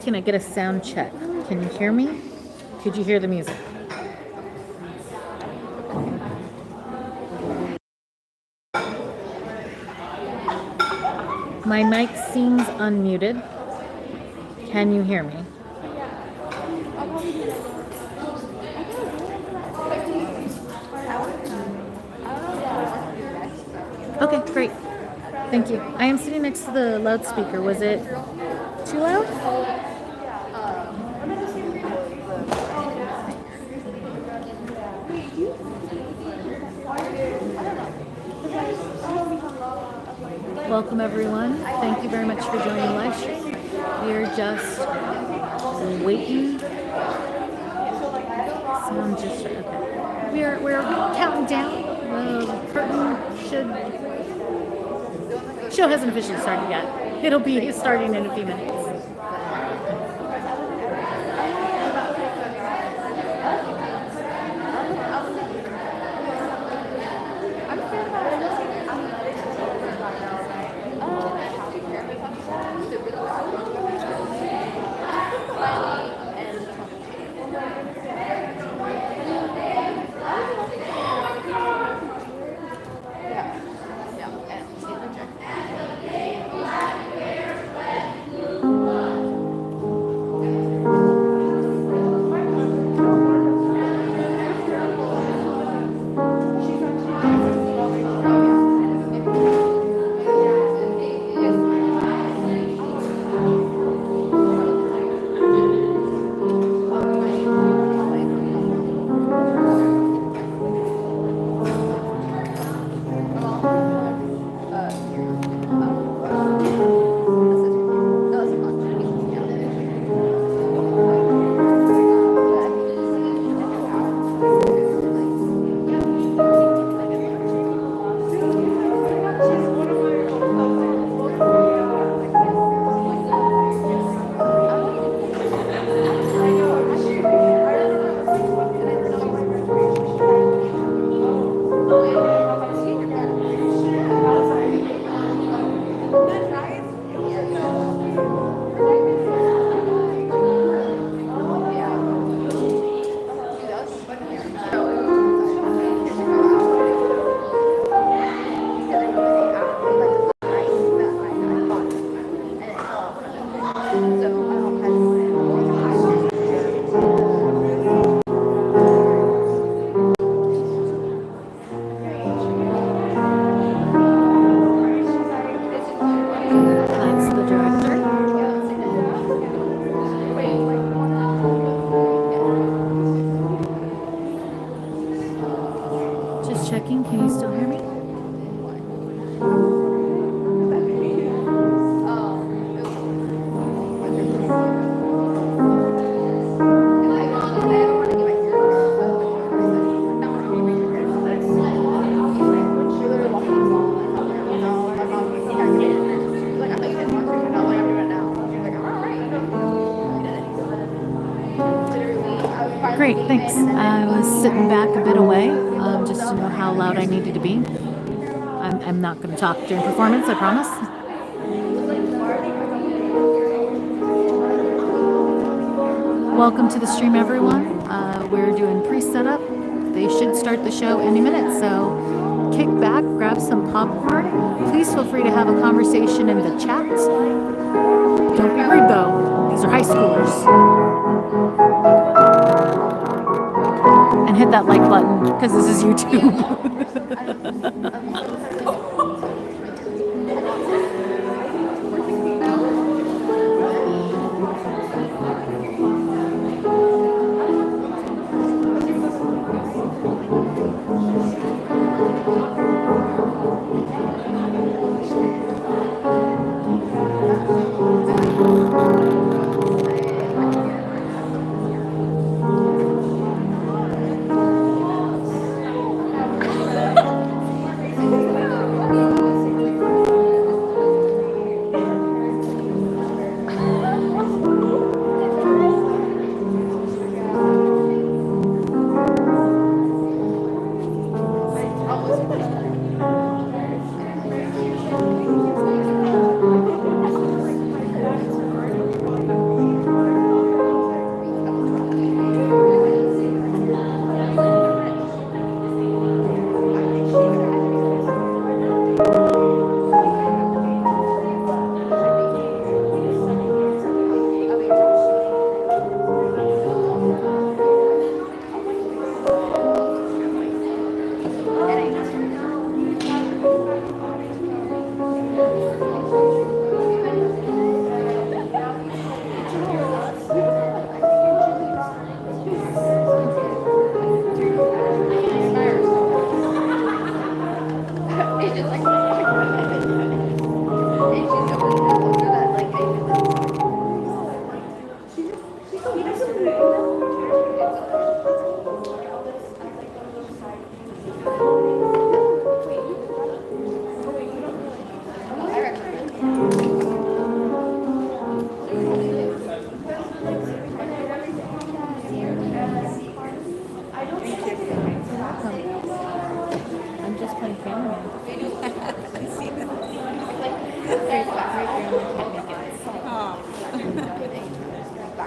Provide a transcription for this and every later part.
Can I get a sound check? Can you hear me? Could you hear the music? My mic seems unmuted. Can you hear me? Okay, great. Thank you. I am sitting next to the loudspeaker. Was it too loud? Welcome everyone. Thank you very much for joining the live stream. We're just waiting. Sound just okay. We're counting down. The curtain show hasn't officially started yet. It'll be starting in a few minutes. Great, thanks. I was sitting back a bit away just to know how loud I needed to be. I'm not going to talk during performance, I promise. Welcome to the stream, everyone. We're doing pre-setup. They should start the show any minute, so kick back, grab some popcorn. Please feel free to have a conversation in the chat. Don't be rude, though. These are high schoolers. And hit that like button, because this is YouTube.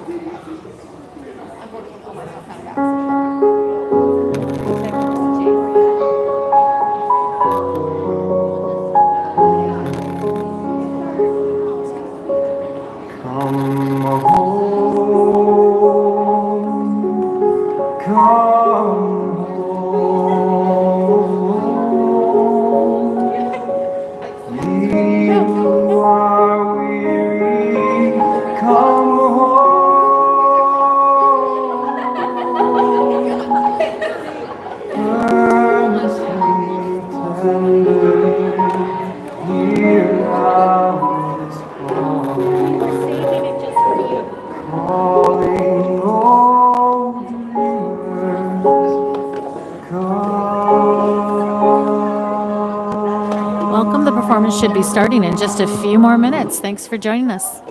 Welcome. The performance should be starting in just a few more minutes. Thanks for joining us.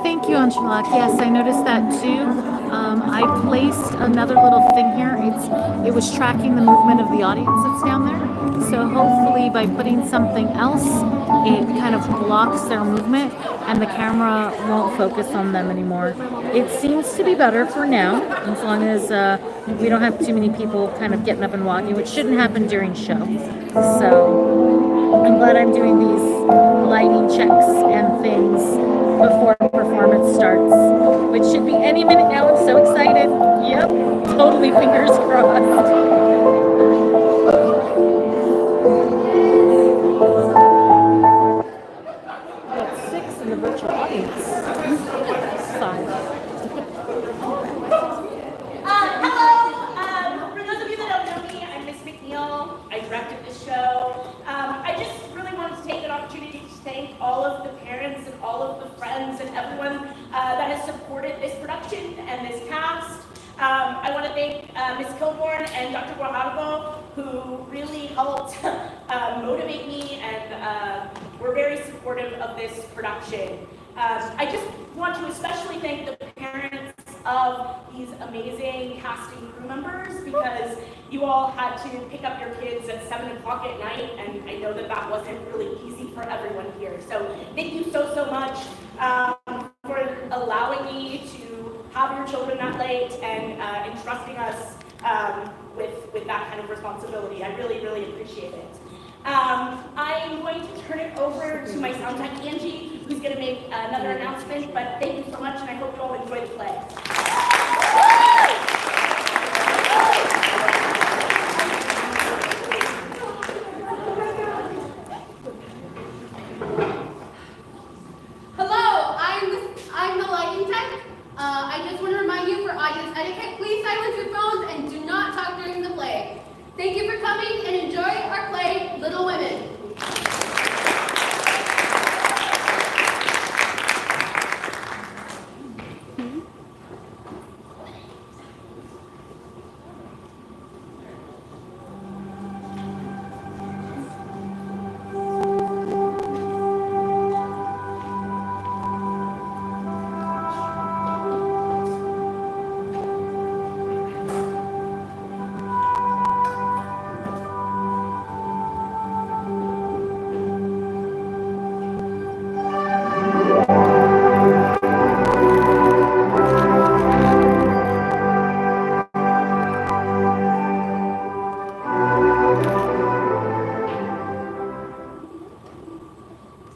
Thank you, Angelak. Yes, I noticed that too. I placed another little thing here. It was tracking the movement of the audience that's down there. So hopefully by putting something else, it kind of blocks their movement and the camera won't focus on them anymore. It seems to be better for now, as long as we don't have too many people kind of getting up and walking, which shouldn't happen during show. So I'm glad I'm doing these lighting checks and things before performance starts, which should be any minute now. I'm so excited. Yep, totally fingers crossed. Got 6 in the virtual audience. 5. Hello. For those of you that don't know me, I'm Miss McNeil. I directed this show. I just really wanted to all of the friends and everyone that has supported this production and this cast. I want to thank Ms. Kilborn and Dr. Guajardo, who really helped motivate me and were very supportive of this production. I just want to especially thank the parents of these amazing casting crew members, because you all had to pick up your kids at 7 o'clock at night, and I know that that wasn't really easy for everyone here. So thank you so much for allowing me to have your children that late and entrusting us with that kind of responsibility. I really appreciate it. I'm going to turn it over to my sound tech, Angie, who's going to make another announcement, but thank you so much, and I hope you all enjoy the play. Hello, I'm the lighting tech. I just want to remind you, for audience etiquette, please silence your phones and do not talk during the play. Thank you for coming and enjoy our play, Little Women.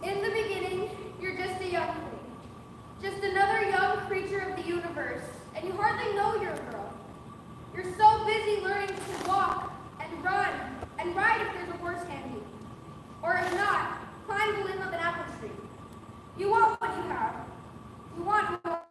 In the beginning, you're just a young thing, just another young creature of the universe, and you hardly know you're a girl. You're so busy learning to walk and run and ride if there's a horse handy, or if not, climb the limb of an apple tree. You want what you have. You want more.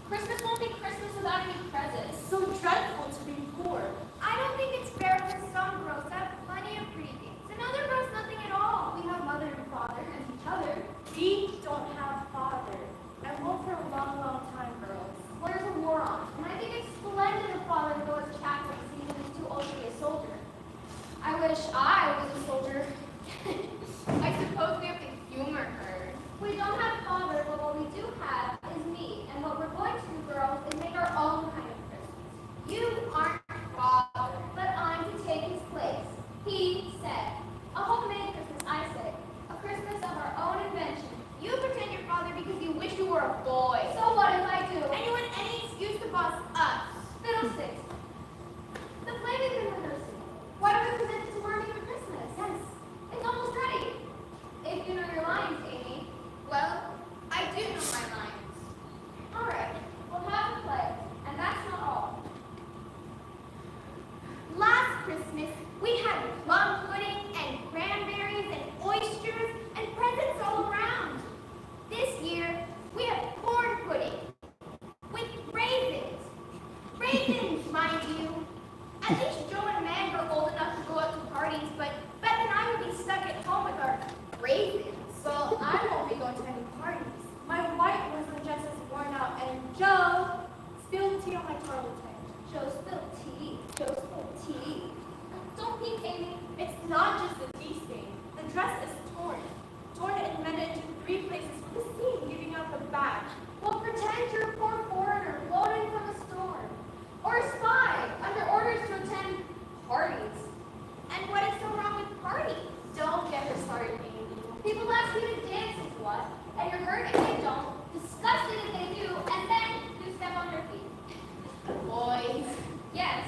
Christmas won't be Christmas without any presents. It's so dreadful to be poor. I don't think it's fair for some girls to have plenty of pretty things and other girls nothing at all. We have mother and father and each other. We don't have father, and won't for a long time, girls. Well, there's a war on, and I think it's splendid of father to go as a chaplain seeing he's too old to be a soldier. I wish I was a soldier. I suppose we have to humor her. We don't have father, but what we do have is me, and what we're going to do, girls, is make our own kind of Christmas. You aren't father, but I'm to take his place. He said, a homemade Christmas, I say, a Christmas of our own invention. You pretend you're father because you wish you were a boy. So what if I do? And you want any excuse to boss us? Fiddlesticks. The play we've been rehearsing. Why do we present it to Wormy for Christmas? Yes, it's almost ready. If you know your lines, Amy. Well, I do know my lines. All right, we'll have a play, and that's not all. Last Christmas, we had plum pudding and cranberries and oysters and presents all around. This year, we have corn pudding with raisins. Raisins, mind you. At least Joe and Meg are old enough to go out to parties, but Beth and I would be stuck at home with our raisins. Well, I won't be going to any parties. My white wisdom just is worn out, and Joe spilled tea on my toilet tank. Joe spilled tea. Joe spilled tea. Don't peek, Amy. It's not just the tea stain. The dress is torn. Torn and mended into 3 places with the seam giving out the back. Well, pretend you're a poor foreigner floating from a storm. Or a spy under orders to attend parties. And what is so wrong with parties? Don't get her started, Amy. People ask you to dance is what, and you're hurt if they don't, disgusted if they do, and then you step on their feet. Boys. Yes,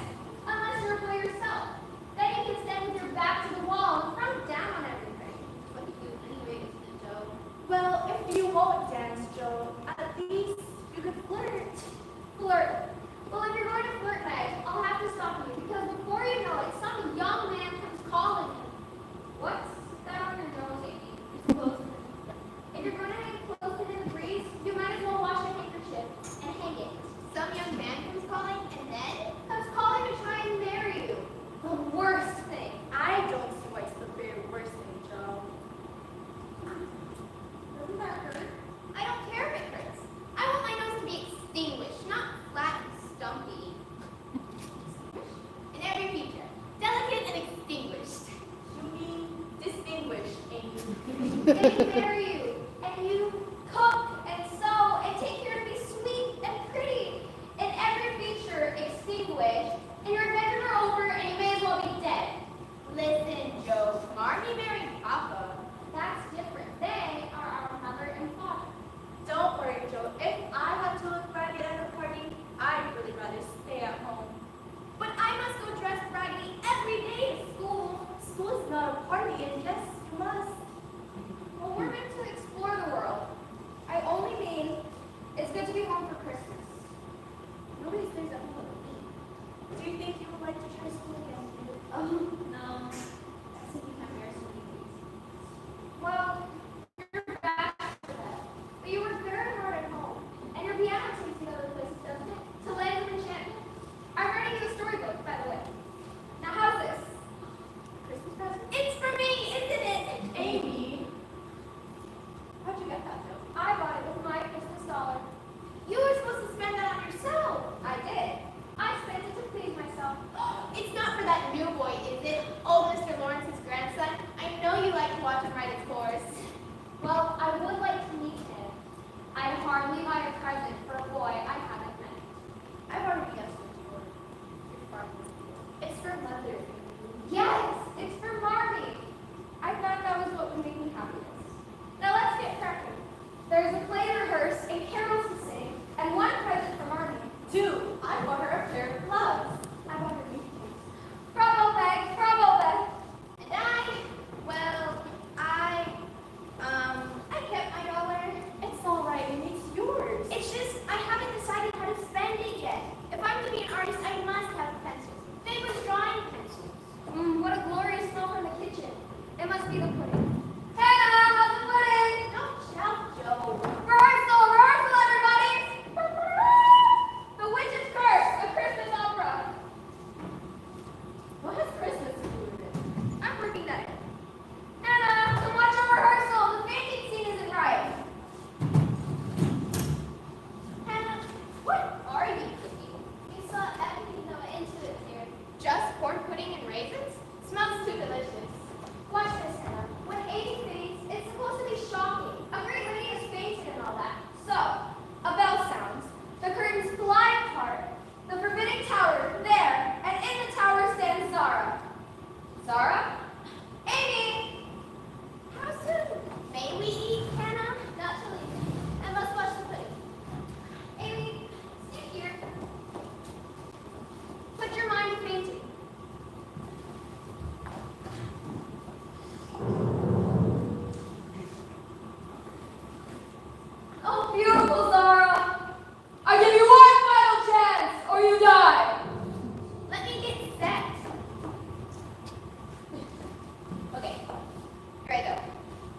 unless you're a boy yourself. Then you can stand with your back to the wall and front down on everything. What do you anyway, Mr. Joe? Well, if you won't dance, Joe, at least you could flirt. Flirt. Well, if you're going to flirt, Meg, I'll have to stop you, because before you know it, some young man comes calling you. What's that on your nose, Amy? It's close. If you're going to hang close in the breeze, you might as well wash a handkerchief and hang it. Some young man comes calling, and then? Comes calling to try and marry you. I'd hardly buy a present for a boy I haven't met. I've already guessed what you ordered. Your farm. It's for Mother. Yes, it's for Marmy. I thought that was what would make me happiest. Now let's get cracking. There's a play to rehearse and carols to sing, and one present for Marmy. 2, I bought her a pair of gloves. I bought her new shoes. Bravo, Meg! Bravo, Beth! And I kept my dollar. It's all right, and it's yours. It's just, I haven't decided how to spend it yet. If I'm to be an artist, I must have pencils. Famous drawing pencils. What a glorious smell from the kitchen. It must be the pudding. Hannah, how's the pudding? Don't shout, Joe. Rehearsal, everybody! The Witch's Curse, a Christmas opera. What has Christmas to do with it? I'm working that in. Hannah, come watch our rehearsal. The fainting scene isn't right. Hannah, what are you cooking? You saw everything that went into it here. Just corn pudding and raisins? Smells too delicious. Watch this, Hannah. When Amy faints, it's supposed to be shocking. A great lady has fainted and all that. So, a bell sounds. The curtains fly apart. The forbidding tower, there, and in the tower stands Zara. Zara? Amy! How soon? May we eat, Hannah? Not till evening. I must watch the pudding. Amy, stay here. Put your mind to fainting. Oh, beautiful Zara! I give you one final chance, or you die! Let me get set. Okay, here I go.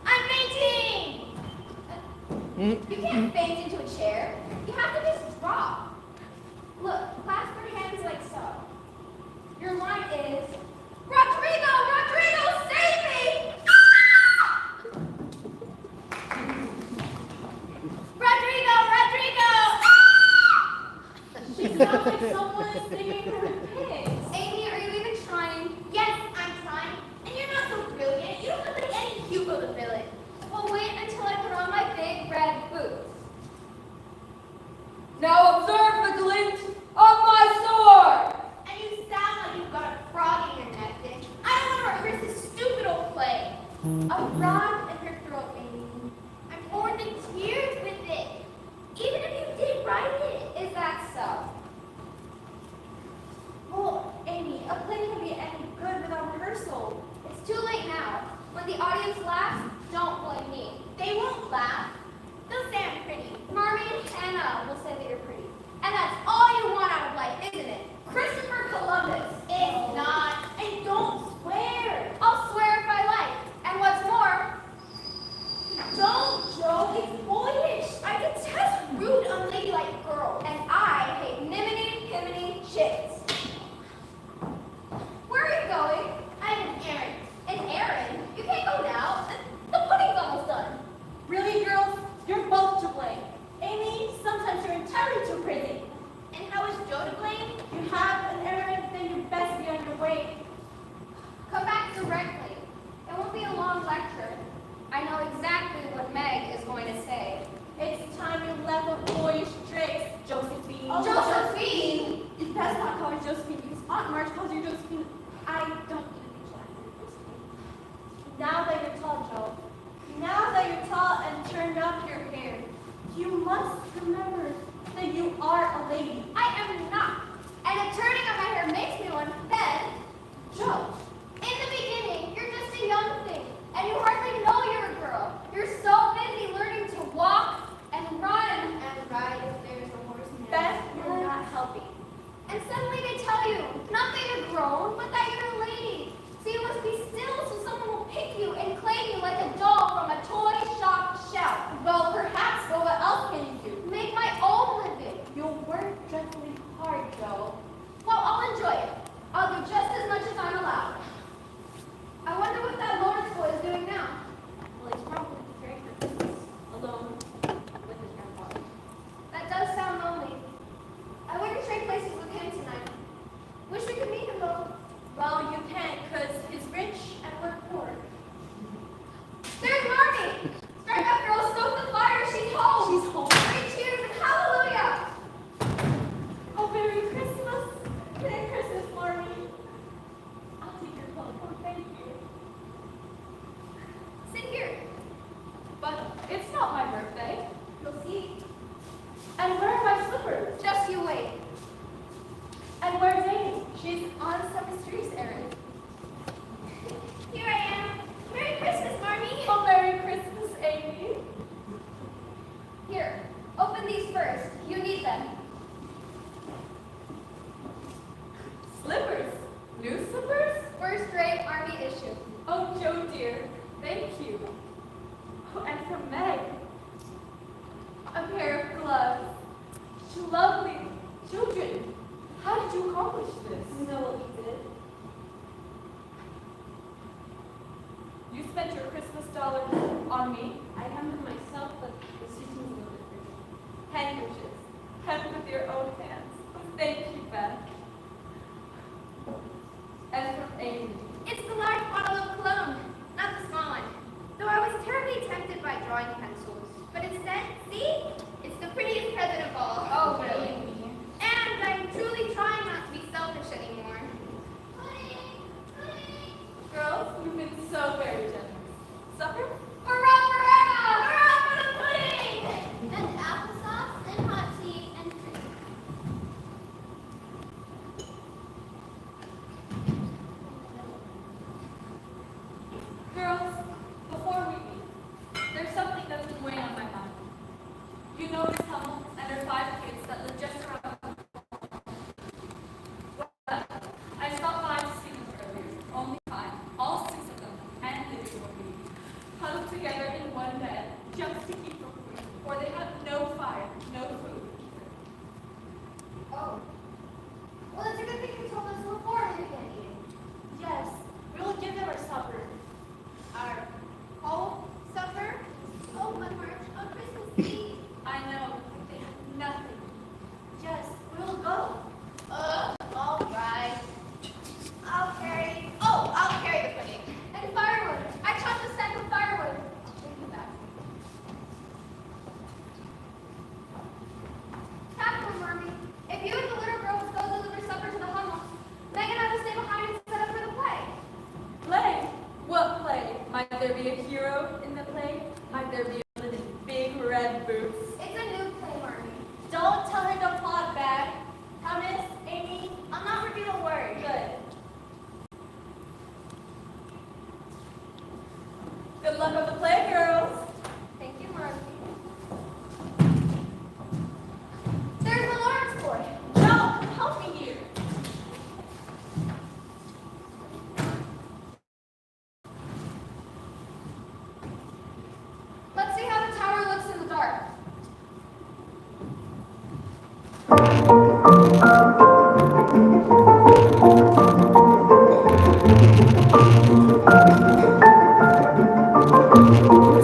I'm fainting! You can't faint into a chair. You have to just drop. Look, clasp your hands like so. Your line is, Rodrigo! Rodrigo, save me! Ah! Rodrigo! Rodrigo! She sounds like someone is singing her pigs. Amy, are you even trying? Yes, I'm trying. And you're not so brilliant. You don't look like any Hugo the villain. Well, wait until I put on my big red boots. Now observe the glint of my sword! And you sound like you've got a frog in your neck, Dick. I don't want to rehearse this stupid old play. A frog in her throat, Amy. I'm bored to tears with it. Even if you did write it. Is that so? Well, Amy, a play can be any good without rehearsal. It's too late now. When the audience laughs, don't blame me. They won't laugh. They'll say I'm pretty. Marmy and Hannah will say that you're pretty. And that's all you want out of life, isn't it? Christopher Columbus. It's not. And don't swear. I'll swear if I like. And what's more, Don't, Joe. It's boyish. I detest rude, unladylike girls. and I hate niminy, piminy chicks. Where are you going? I have an errand. An errand? You can't go now. The pudding's almost done. Really, girls? You're both to blame. Amy, sometimes you're entirely too crazy. And how is Joe to blame? You have an errand, then you best be on your way. Come back directly. It won't be a long lecture. I know exactly what Meg is going to say. It's time you left the boyish tricks, Josephine. Oh, Josephine! You best not call her Josephine because Aunt March calls you Josephine. I don't even think she'll ask you Josephine. Now that you're tall, Joe. Now that you're tall and turned up your hair, you must remember that you are a lady. I am not. And if turning up my hair makes me one, then, Joe, in the beginning, you're just a young thing, and you hardly know you're a girl. You're so busy learning to walk and run And ride if there's a horse in there. Beth, you're not helping. and suddenly they tell you, not that you're grown, but that you're a lady. So you must be still so someone will pick you and claim you like a doll from a toy shop shelf. Well, perhaps, but what else can you do? Make my own living. You'll work dreadfully hard, Joe. Well, I'll enjoy it. I'll do just as much as I'm allowed. I wonder what that Lawrence boy is doing now. Well, he's probably preparing for Christmas, alone with his grandfather. That does sound lonely. I wouldn't trade places with him tonight. Wish we could meet him though. Well, you can't, because he's rich and we're poor. There's Marmy! Strike up, girl, stoke the fire, she's home! She's home. lovely children. How did you accomplish this? You know what we did? You spent your Christmas dollars on me. I hem them myself, but the season's a little bit different. Handkerchiefs, hemmed with your own hands. Thank you, Beth. And from Amy. It's the large bottle of cologne, not the small one. Though I was terribly tempted by drawing pencils. But instead, see? It's the prettiest present of all. Oh, really? And I'm truly trying not to be selfish anymore. Girls, you've been so very generous. Supper? Hurrah for Emma! Hurrah for the pudding! And applesauce and hot tea and cream. Girls, before we leave, there's something that's been weighing on my mind. You know Miss Hummel and her 5 kids that live just around the corner. Well, I stopped by to see them earlier. Only 5, all 6 of them, and living with me, huddled together in one bed, just to keep from food, for they have no fire, no food. Oh. Well, it's a good thing you told us before we began eating. Yes, we will give them our supper. Our whole supper? Oh, but March, on Christmas Eve. I know, they have nothing. Yes, we will go. All right. I'll carry the pudding. And firewood. I chopped a stack of firewood. I'll bring you back. Catherine, Marmy, if you and the little girls go deliver supper to the Hummels, Meg and I will stay behind and set up for the play. Play? What play? Might there be a hero in the play? Might there be a villain in big red boots? It's a new play, Marmy. Don't tell her the plot, Bag. Thomas, Amy, I'll not repeat a word. Good. Good luck on the play, girls. Thank you, Marmy. There's the Lawrence boy. No, help me here. Let's see how the tower looks in the dark.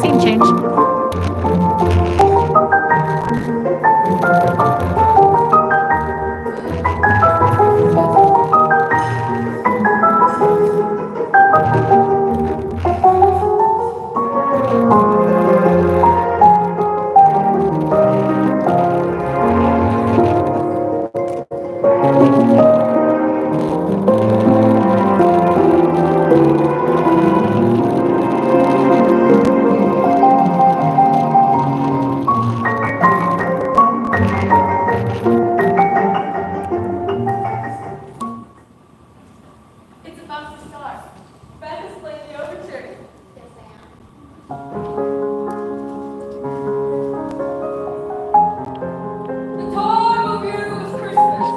Scene change. It's about to start. Beth is playing the overture. Yes, I am. The time of year was Christmas.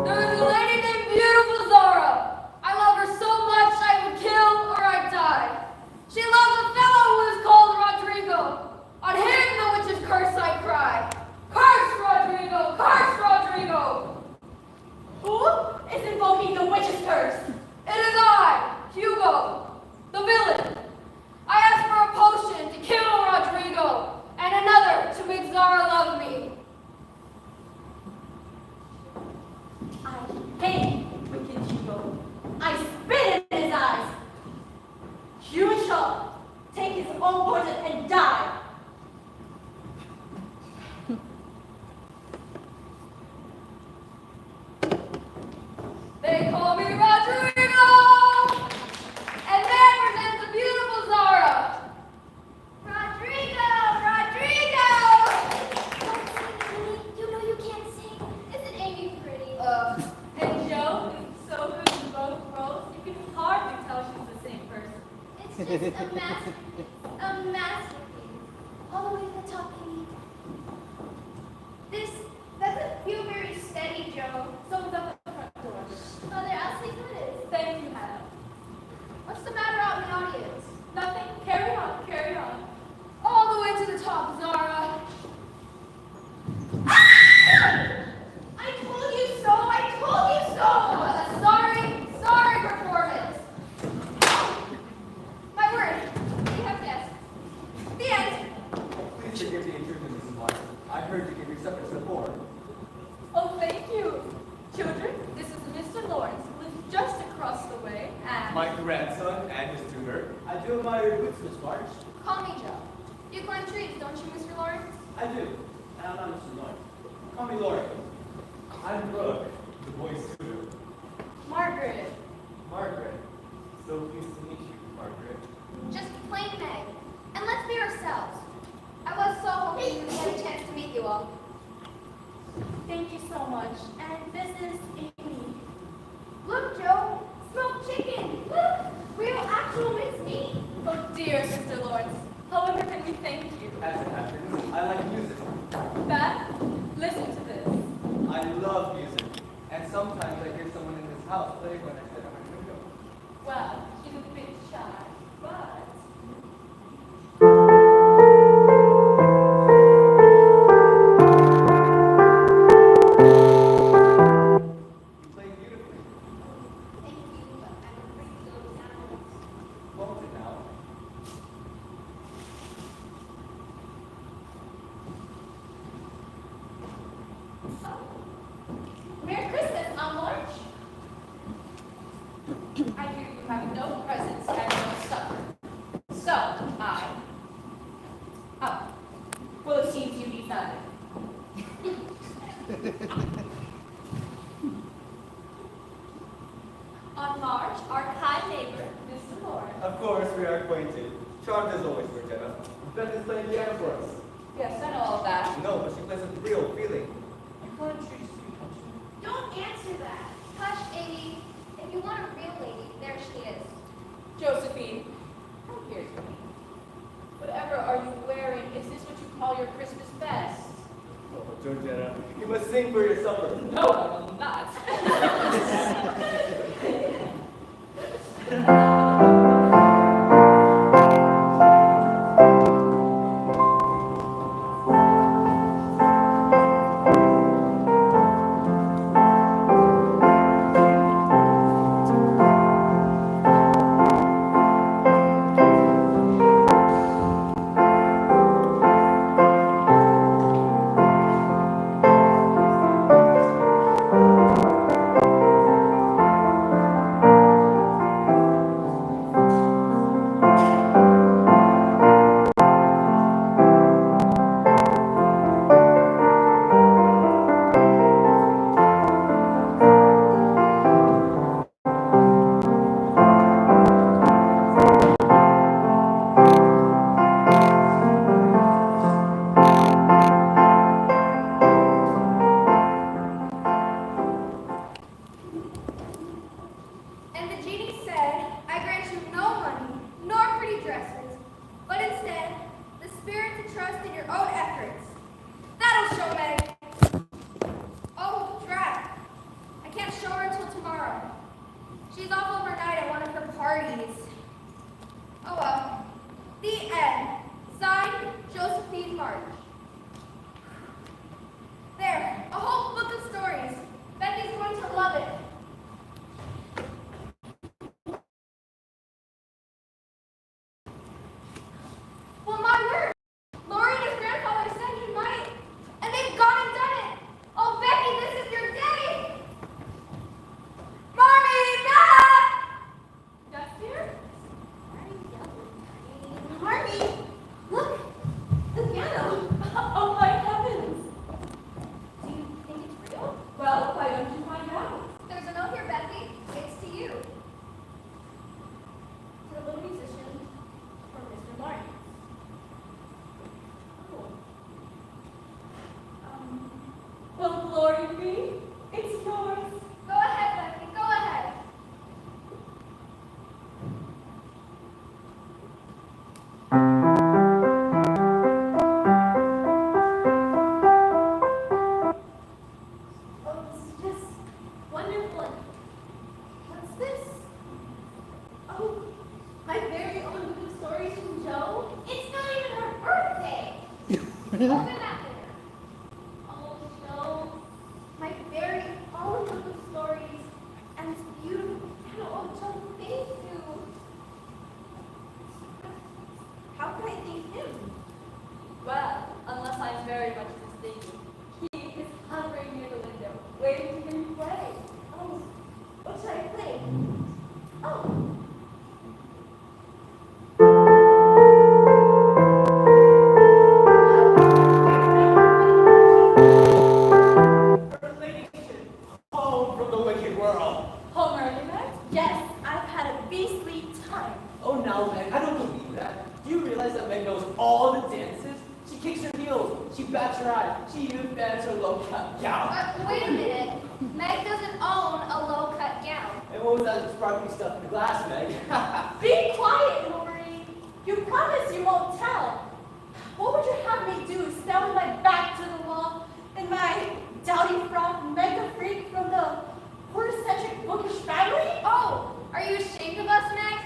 There is a lady named Beautiful Zara. I love her so much I would kill or I'd die. She loves a fellow who is called Rodrigo. On him the witch's curse I cry. Curse Rodrigo! Curse Rodrigo! Who is invoking the witch's curse? It is I, Hugo, the villain. I asked for a potion to kill Rodrigo and another to make Zara love me. I hate wicked Hugo. I spit in his eyes. You shall take his own poison and die. They call me Rodrigo! And there presents the beautiful Zara. Rodrigo! Rodrigo! Don't sing, Amy. You know you can't sing. Isn't Amy pretty? And Joe is so good in both roles, you can hardly tell she's the same person. It's just a masterpiece. A masterpiece. All the way to the top, Amy. This doesn't feel very steady, Joe. Someone's at the front door. Mother, I'll see who it is. Thank you, Hannah. What's the matter out in the audience? Nothing. Carry on, carry on. All the way to the top, Zara. Ah! My grandson and his tutor. I do admire your boots, Miss March. Call me Joe. You climb trees, don't you, Mr. Lawrence? I do. And I'm not Mr. Lawrence. Call me Lori. I'm Brooke, the boy's tutor. Margaret. Margaret. So pleased to meet you, Margaret. Just plain Meg. And let's be ourselves. I was so hoping we would get a chance to meet you all. Thank you so much. And this is Amy. Look, Joe, smoked chicken. Look, real actual minced meat. Oh dear, Mr. Lawrence. However can we thank you? As it happens, I like music. Beth, listen to this. I love music. And sometimes I hear someone in this house play when I sit at my window. Well, she's a bit shy, but... You play beautifully. Thank you, but I'm afraid those sounds. Won't it now? Merry Christmas, Aunt March. I hear you have no presents and no supper. So, Oh. Well, it seems you decided. On March, our kind neighbor, Mr. Lawrence. Of course, we are acquainted. Charmed as always, Georgetta. Beth is playing piano for us. Yes, I know all that. No, but she plays with real feeling. You climb trees too, don't you? Don't answer that. Hush, Amy. If you want a real lady, there she is. Josephine, come here to me. Whatever are you wearing? Is this what you call your Christmas best? Oh, Georgetta, you must sing for your supper. No, I will not. And the genie said, I grant you no money, nor pretty dresses, but instead, the spirit to trust in your own efforts. That'll show Meg. Oh, drat. I can't show her until tomorrow. She's off overnight at one of her parties. Oh well. The end. Signed, Josephine March. There, a whole book of stories. Becky's going to love it. Well, my word! Lori and his grandfather said he might, and they've gone and done it! Oh, Becky, this is your day! Marmy, back! That's here? Marmy, look! The piano! Oh my heavens! Do you think it's real? Well, why don't you find out? There's a note here, Becky. It's to you. To the little musician from Mr. Martin. Well, glory be, it's yours. Go ahead, Becky. Go ahead. Oh, this is just wonderful. What's this? Oh, my very own book of stories from Joe? It's not even her birthday! Open that there. Oh, Joe, my very own book of stories. And it's beautiful. Oh, Joe, thank you. How could I thank him? Well, unless I'm very much mistaken, he is hovering near the window, waiting to hear you play. Oh, what should I play? Oh, right. She even fans her low-cut gown. Wait a minute. Meg doesn't own a low-cut gown. And what was that sparkly stuff in the glass, Meg? Be quiet, Lori. You promise you won't tell. What would you have me do? Stand with my back to the wall in my dowdy frock mega freak from the quarter-centric bookish family? Oh, are you ashamed of us, Meg?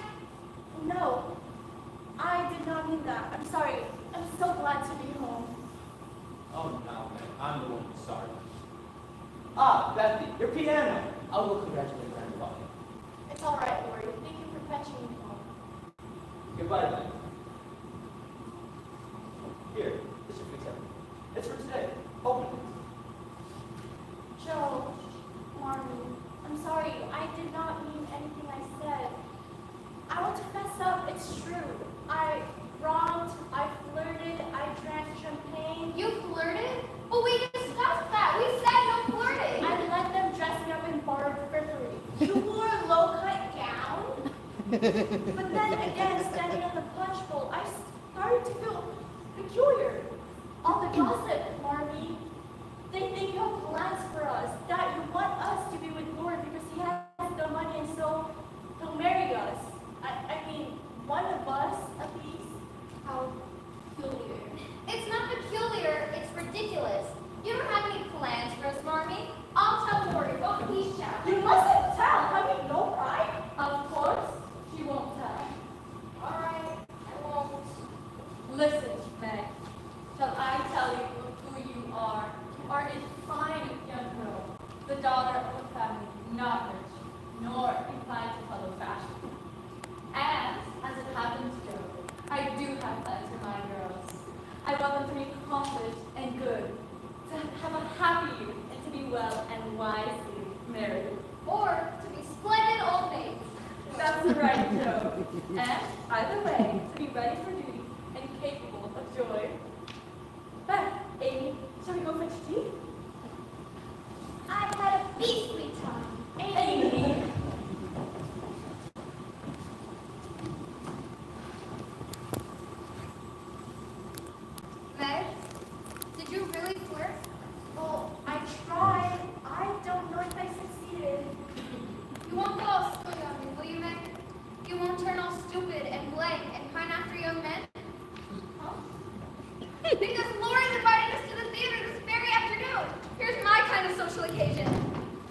No, I did not mean that. I'm sorry. I'm so glad to be home. Oh, no, man. I'm the one who's sorry. Ah, Bethany, your piano. I'll go congratulate Grandfather. It's all right, Lori. Thank you for fetching me home. Goodbye, Meg. Here, this is your pizza. It's for today. Open it. Joe, Marmy, I'm sorry. I did not mean anything I said. I want to fess up. It's true. I wronged, I flirted, I drank champagne. You flirted? Well, we discussed that. We said no flirting. I let them dress me up in borrowed frippery. You wore a low-cut gown? But then again, standing at the punch bowl, I started to feel peculiar. All the gossip, Marmy. They think you have plans for us, that you want us to be with Lord because he has the money and so he'll marry us. I mean, one of us, at least. How peculiar. It's not peculiar, it's ridiculous. You don't have any plans for us, Marmy. I'll tell Lori, but please shout. You mustn't tell. Have you no pride? Of course, she won't tell. All right, I won't. Listen, Meg. Shall I tell you who you are? You are a fine young girl, the daughter of a family not rich, nor inclined to follow fashion. And, as it happens, Joe, I do have plans for my girls. I want them to be accomplished and good, to have a happy youth, and to be well and wisely married. Or to be splendid old maids. That's right, Joe. And, either way, to be ready for duty and capable of joy. Beth, Amy, shall we go fetch tea? I had a beastly time. Amy! Meg, did you really flirt? Well, I tried. I don't know if I succeeded. You won't go all silly on me, will you, Meg? You won't turn all stupid and blank and pine after young men? Huh? Because Laura's inviting us to the theater this very afternoon. Here's my kind of social occasion.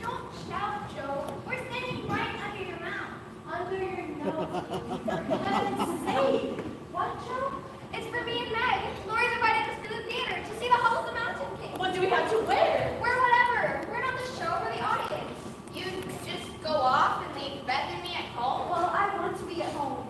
Don't shout, Joe. We're standing right under your mouth. Under your nose. For heaven's sake. What, Joe? It's for me and Meg. Laura's inviting us to the theater to see the Hall of the Mountain King. What do we have to wear? We're whatever. We're not the show or the audience. You just go off and leave Beth and me at home? Well, I want to be at home.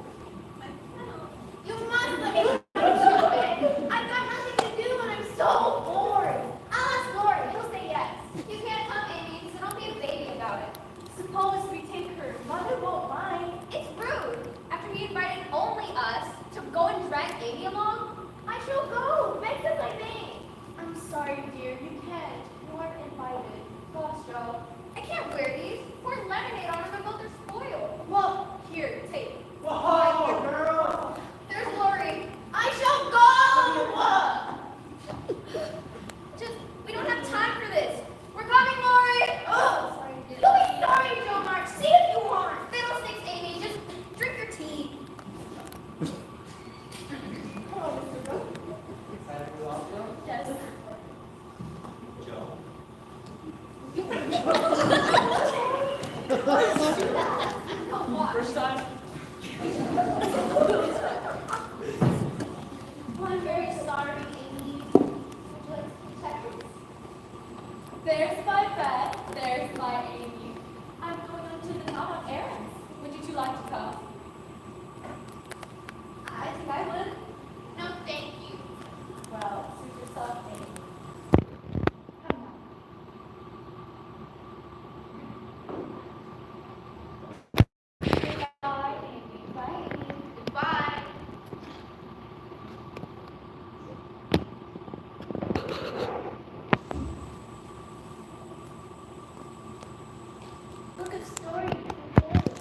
You must let me stupid. I've got nothing to do and I'm so bored. I'll ask Laura. He'll say yes. You can't come, Amy, so don't be a baby about it. Suppose we take her. Mother won't mind. It's rude. After he invited only us to go and drag Amy along, I shall go. Meg says I may. I'm sorry, dear. You can't. You weren't invited. Gosh, Joe. I can't wear these. Pour lemonade on them and both are spoiled. Well, here, take. Whoa, girl! There's Lori. I shall go! Just, we don't have time for this. We're coming, Lori! Oh, sorry, dear. You'll be sorry, Joe Mark. See if you want. Fiddlesticks, Amy. Just drink your tea. Hello, Mr. Brooke. Excited for the opera? Yes. Joe. Come on. First time? Well, I'm very sorry, Amy. Would you like to check this? There's my bed. There's my Amy. I'm going on to the town on errands. Would you two like to come? I think I would. No, thank you. Well, suit yourself, Amy. Come on. Bye, Amy. Bye, Amy. Goodbye. Look at story. You can hear it.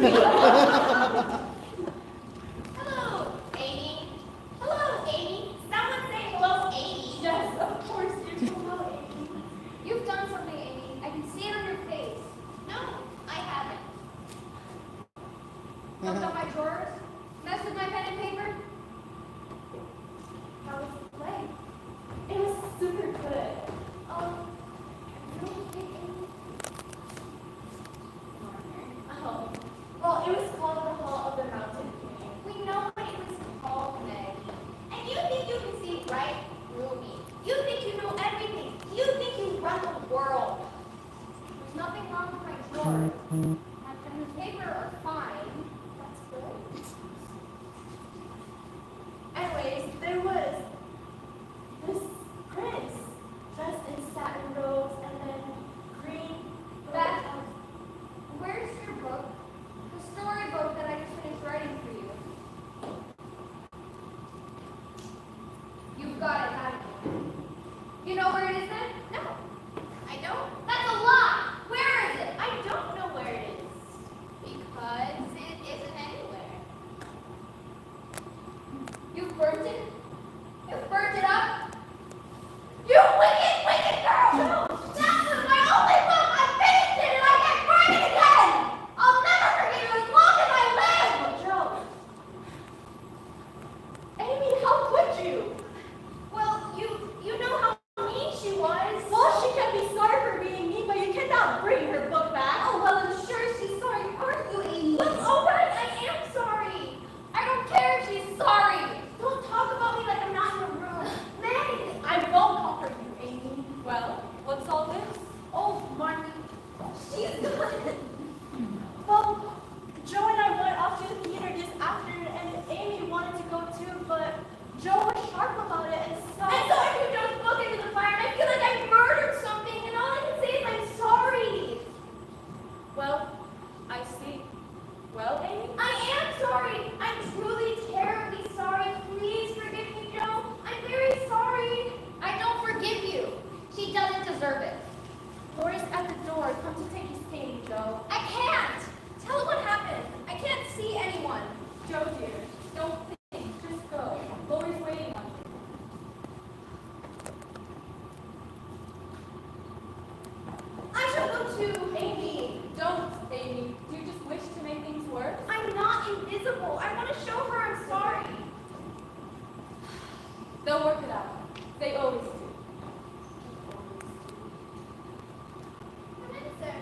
Hello, Amy. Hello, Amy. Someone say hello, Amy. Yes, of course, dear. Hello, Amy. You've done something, Amy. I can see it on your face. No, I haven't. Opened up my drawers, messed with my pen and paper. How was the play? It was super good. You okay, Amy? Oh, well, it was called the Hall of the Mountain King. We know what it was called, Meg. And you think you can see right through me. You think you know everything. You think you run the world. There's nothing wrong with my drawers. And the paper are fine. That's good. Anyways, there was this prince dressed in satin robes and then green. Beth, where's your book? The storybook that I just finished writing for you. You've got it, haven't you? You know where it is then? No, I don't. That's a lie. Where is it? I don't know where it is. Because it isn't anywhere. You've burnt it? You've burnt it up? You wicked, wicked girl! That was my only book! I finished it and I can't write it again! I'll never forget you as long as I live! Joe. Amy, how could you? Well, you know how mean she was. Well, she can be sorry for being mean, but you cannot bring her book back. Oh, well, I'm sure she's sorry, aren't you, Amy? Well, All right, I am sorry. I don't care if she's sorry. Don't talk about me like I'm not in the room. Meg! I won't comfort you, Amy. Well, what's all this? Oh, Marty, she's gone. Well, Joe and I went off to the theater just after, and Amy wanted to go too, but Joe was sharp about it, and so... And so I threw Joe's book into the fire, and I feel like I murdered something, and all I can say is I'm sorry. Well, I see. Well, Amy? I am sorry. I'm truly terribly sorry. Please forgive me, Joe. I'm very sorry. I don't forgive you. She doesn't deserve it. Laura's at the door. Come to take his cane, Joe. I can't. Tell her what happened. I can't see anyone. Joe, dear, don't think. Just go. Laura's waiting on you. I shall go too. Amy, don't, Amy. Do you just wish to make things worse? I'm not invisible. I want to show her I'm sorry. They'll work it out. They always do. Come in, sir.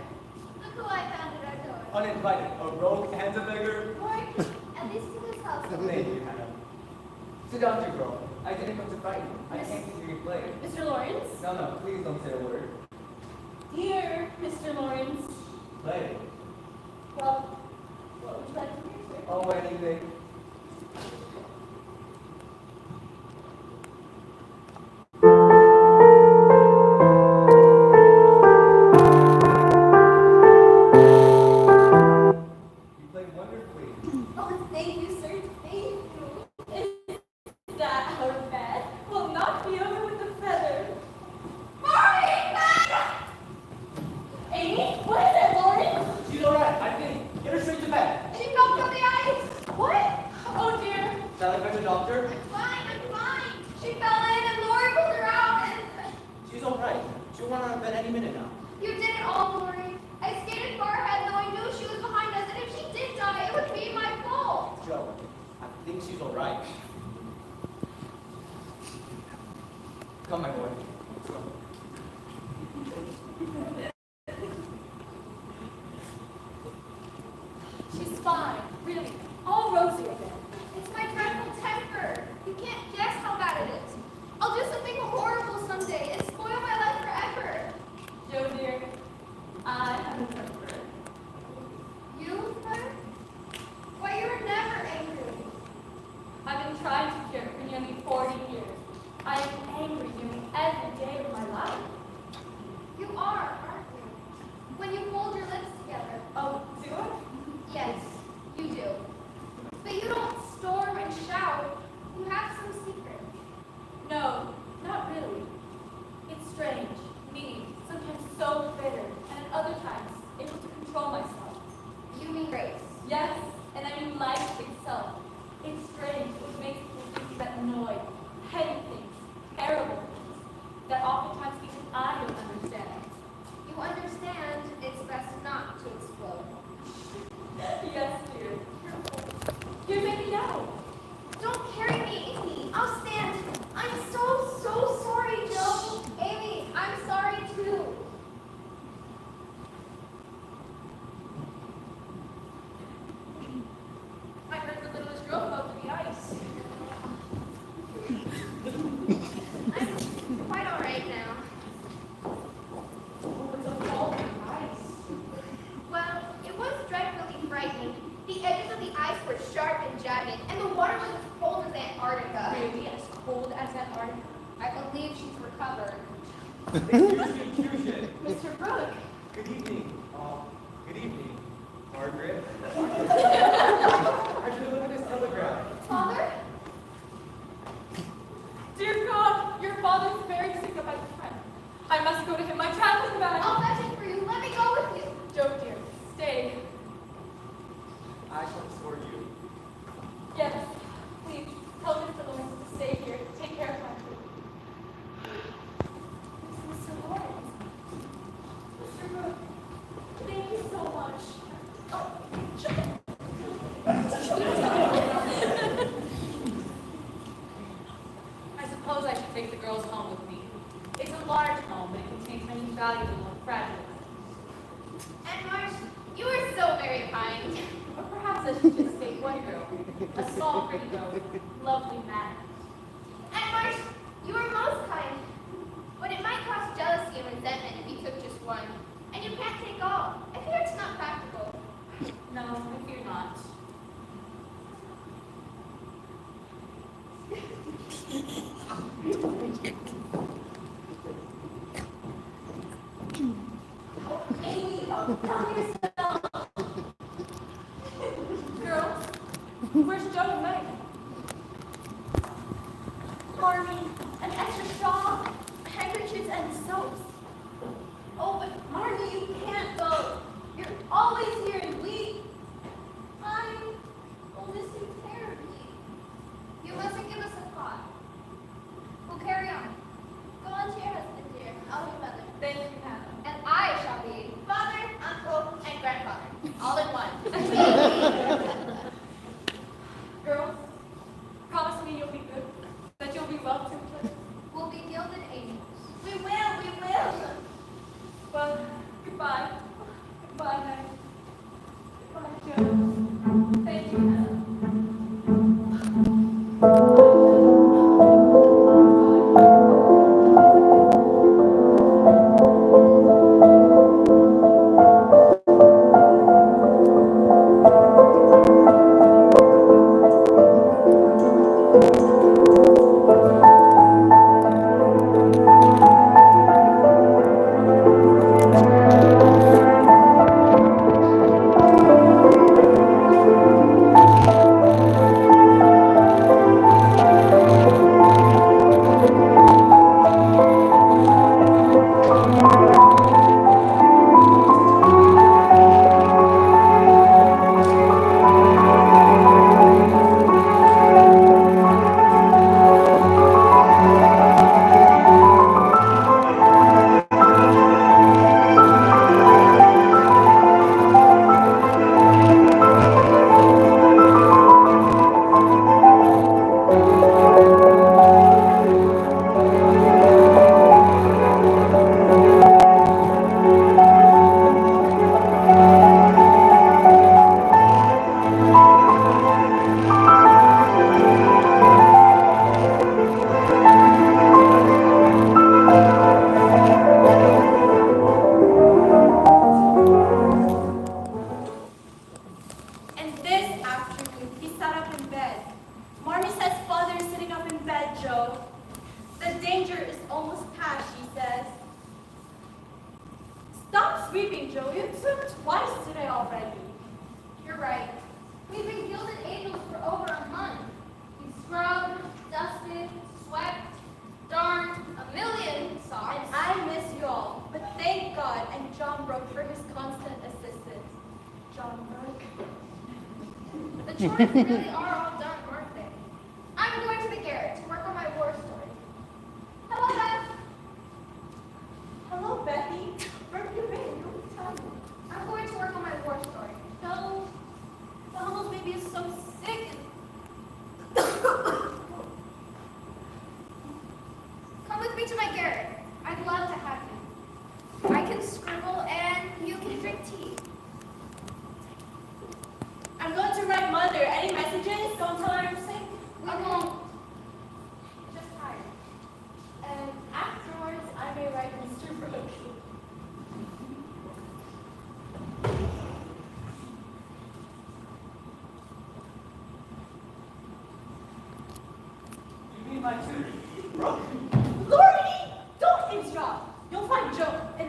Look who I found at our door. Uninvited, a rogue and a beggar. Lord, at least to this house. Thank you, Hannah. Sit down, dear girl. I didn't come to frighten you. I came to hear you play. Mr. Lawrence? No, please don't say a word. Dear Mr. Lawrence. Play. Well, what would you like to hear, sir? Oh, anything. You played wonderfully. Oh, thank you, sir. Thank you. Is that our bed? We'll knock me over with a feather. Amy, what is it, Lawrence? She's alright, I think. Get her straight to bed. She fell from the ice. What? Oh, dear. Shall I fetch a doctor? I'm fine. She fell in and Lori pulled her out and... She's alright. She'll run out of bed any minute now. You did it all, Lori. I skated far ahead though I knew she was behind us, and if she did die, it would be my fault. Joe, I think she's alright. Come, my boy. Let's go. She's fine. Really. All rosy again. It's my dreadful temper. You can't guess how bad it is. I'll do something horrible someday and spoil my life forever. Joe, dear, I have a temper. You, sir? Why, you were never angry. I've been trying to cure for nearly 40 years. I am angry nearly every Excuse confusion. Mr. Brooke. Good evening. Good evening, Margaret. I should look at this telegram. Father? Dear God, your father is very sick of my friend. I must go to him. My traveling bag. I'll fetch it for you. Let me go with you. Joe, dear, stay. I shall restore you. Yes, please, tell Mr. Lawrence to stay here. Take care of my food. Mr. Lawrence. Mr. Brooke, thank you so much. Oh, Joe. I suppose I should take the girls home with me. It's a large home, but it contains many valuable and fragile items. And Marsh, you are so very kind. Or perhaps I should just take one girl, a small, pretty girl, with lovely manners. And Marsh, you are most kind. But it might cause jealousy and resentment if you took just one. And you can't take all. I fear it's not practical. No, I fear not. Amy, calm yourself. Girls, where's Joe and Meg? Marmy, an extra shawl, handkerchiefs, and soaps. Oh, but Marnie, you can't go. You're always here and I will miss you terribly. You mustn't give us a thought. We'll carry on. Go on to your husband, dear. I'll be mother. Thank you, Hannah. And I shall be father, uncle, and grandfather. All in one. Girls, promise me you'll be good, that you'll be well treated. We'll be gilded angels. We will. Well, goodbye. Goodbye, Meg. Goodbye, Joe. Thank you, Hannah. And this afternoon, he sat up in bed. Marmy says father is sitting up in bed, Joe. The danger is almost past, she says. Stop sweeping, Joe. You've swept twice today already. You're right. We've been gilded angels for over a month. We've scrubbed, dusted, swept, darned, a million socks. And I miss you all. But thank God and John Brooke for his constant assistance. John Brooke. The chores really are all done, aren't they? I'm going to the garret to work on my war story. Hello, Beth. Hello, Betty. Where have you been? You don't tell me. I'm going to work on my war story. No. The Hummel's baby is so sick. Come with me to my garret. I'd love to have you. I can scribble and you can drink tea. I'm going to write Mother. Any messages?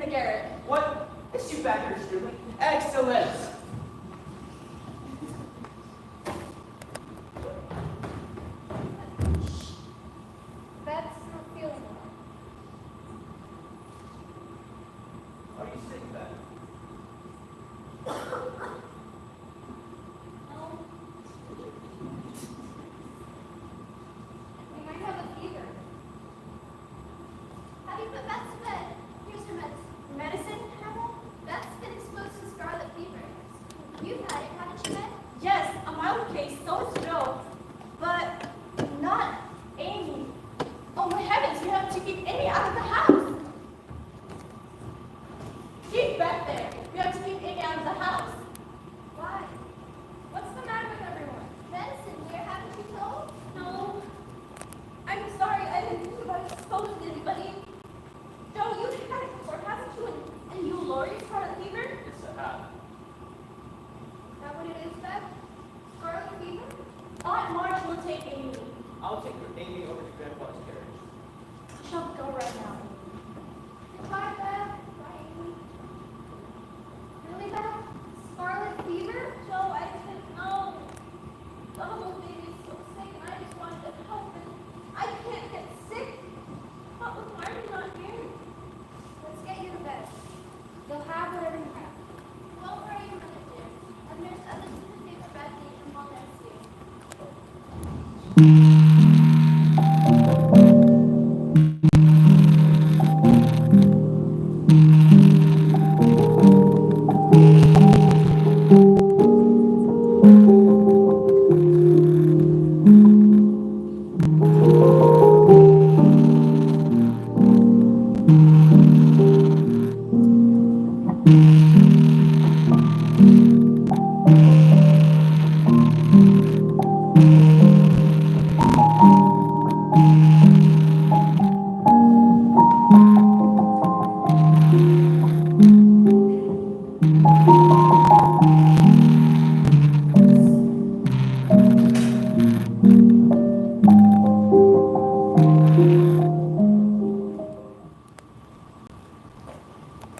the garret. What? Is she back here, Sterling? Excellent! Beth's not feeling well. Are you sick, Beth? No. We might have a fever. Have you put Beth to bed? Here's her medicine. Medicine, Harold? Beth's been exposed to scarlet fever. You've had it, haven't you, Beth? Yes, a mild case, so is Joe. But not Amy. Oh my heavens, you have to keep Amy out of the house. Keep back there. You have to keep Amy out of the house. Why? What's the matter with everyone? Medicine, dear, haven't you told? No. I'm sorry, I didn't think about exposing anybody. Joe, you've had it before, haven't you? And you, Lori, scarlet fever? It's a hat. Is that what it is, Beth? Scarlet fever? Aunt Marge will take Amy. I'll take Amy over to Grandpa's carriage. She'll go right now. Goodbye, Beth. Bye, Amy. Really, Beth? Scarlet fever? Joe, I didn't know. The little baby is so sick, and I just wanted to help him. I can't get sick. Not with Marty not here. Let's get you to bed. You'll have whatever you have. Don't worry a minute, dear. And there's other things to do for Beth that you can call next week.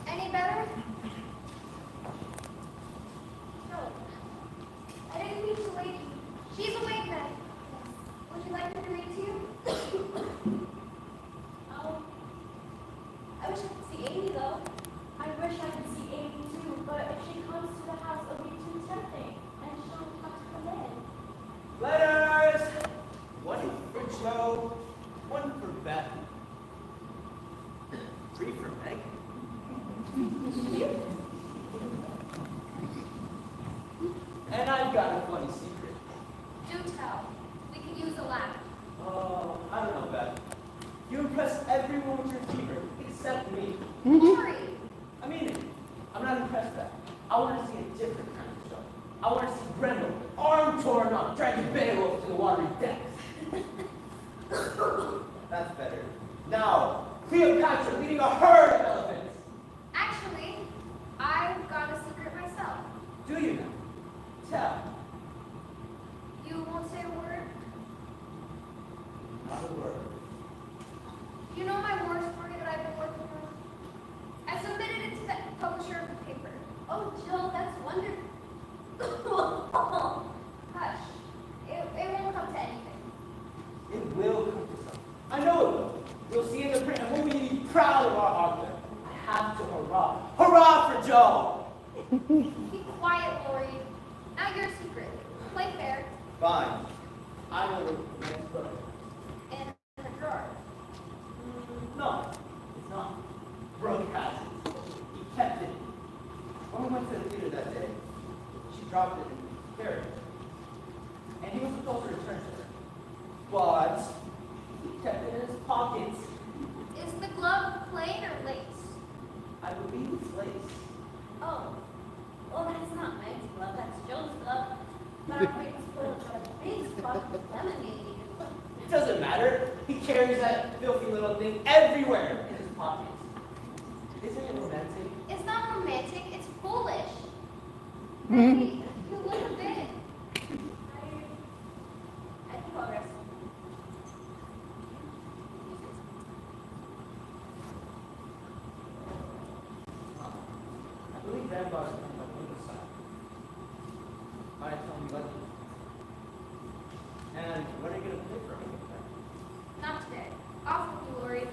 Any better? No. I didn't mean to wake you. She's awake now. Would you like me to read to you? Oh. I wish I could see Amy, though. I wish I could see Amy, too, but if she comes to the house, it'll be too tempting, and she'll have to come in. Letters! One for Joe, one for Beth. 3 for Meg. And I've got a funny secret. Do tell. We could use a laugh. Oh, I don't know, Beth. You impress everyone with your fever, except me. Lori! I mean it. I'm not impressed, Beth. I want to see a different kind of show. I want to see Grendel, arm torn off, dragging Beowulf to the watery depths. That's better. Now, Cleopatra leading a herd of elephants. Actually, I've got a secret myself. Do you now? Tell. You won't say a word? Not a word. You know my war story that I've been working on? I submitted it to the publisher of the paper. Oh, Jill, that's wonderful. Hush. It won't come to anything. It will come to something. I know it will. You'll see in the print, and we'll be proud of our author. I have to hurrah. Hurrah for Joe! Be quiet, Lori. Now your secret. Play fair. Fine. I will read the next book. In the drawer. No, it's not. Brooke has it. He kept it. When we went to the theater that day, she dropped it in the carriage. And he was supposed to return to her. But he kept it in his pockets. Is the glove plain or lace? I believe it's lace. Oh, well, that's not Meg's glove, that's Joe's glove. But our brains full of a big spot of lemonade. It doesn't matter. He carries that filthy little thing everywhere in his pockets. Isn't it romantic? It's not romantic, it's foolish. Maybe you look a bit. I think I'll rest. grandfather comes up on this side. Might tell me lucky. And what are you gonna play for me? Not today. Off with you, Lori.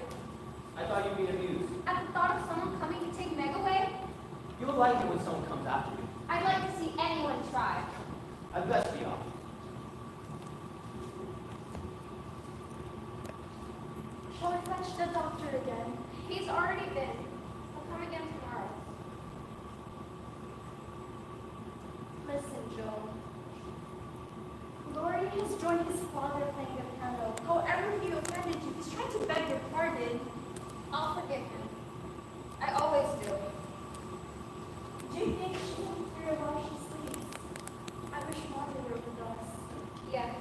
I thought you'd be amused. At the thought of someone coming to take Meg away, You'll like it when someone comes after you. I'd like to see anyone try. I'd best be off. Shall I fetch the doctor again? He's already been. I'll come again tomorrow. Listen, Joe. Lori has joined his father playing the piano. However he offended you, he's trying to beg your pardon. I'll forgive him. I always do. Do you think she will hear while she sleeps? I wish Mother were with us. Yes.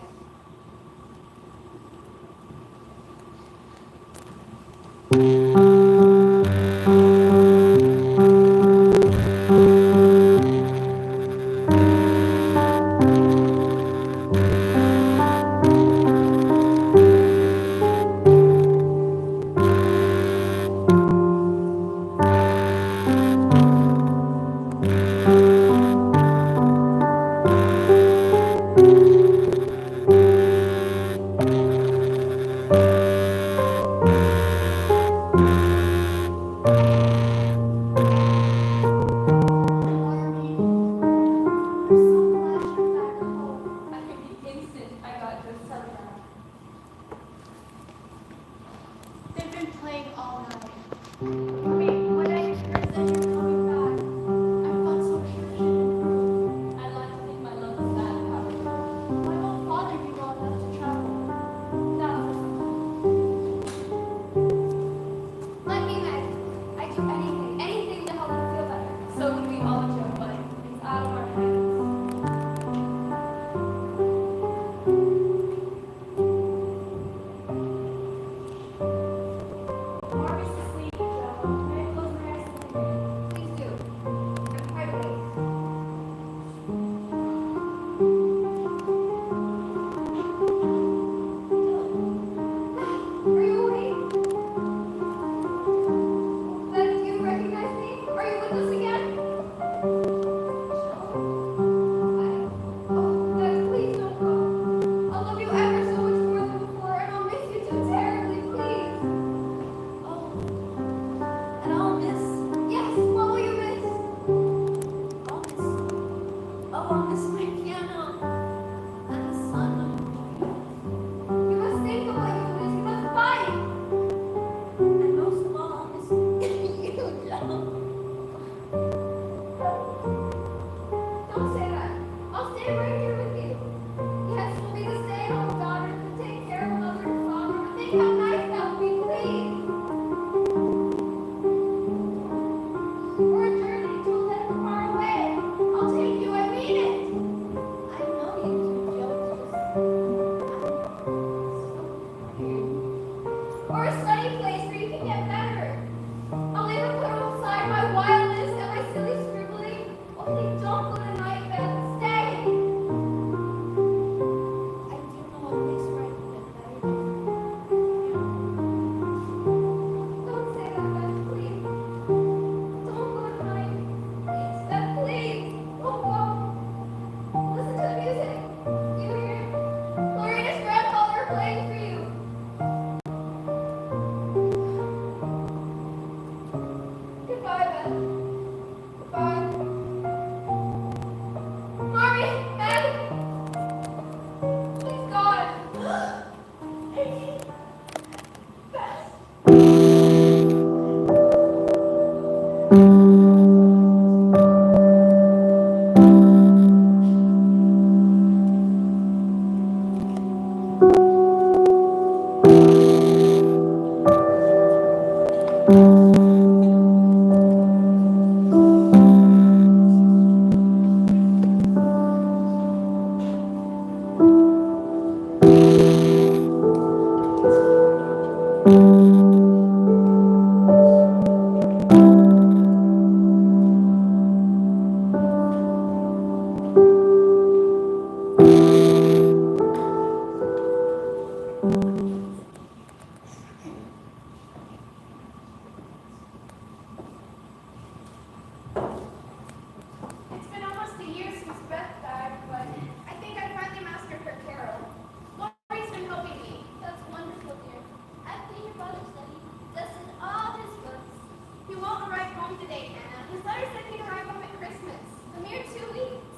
mere 2 weeks.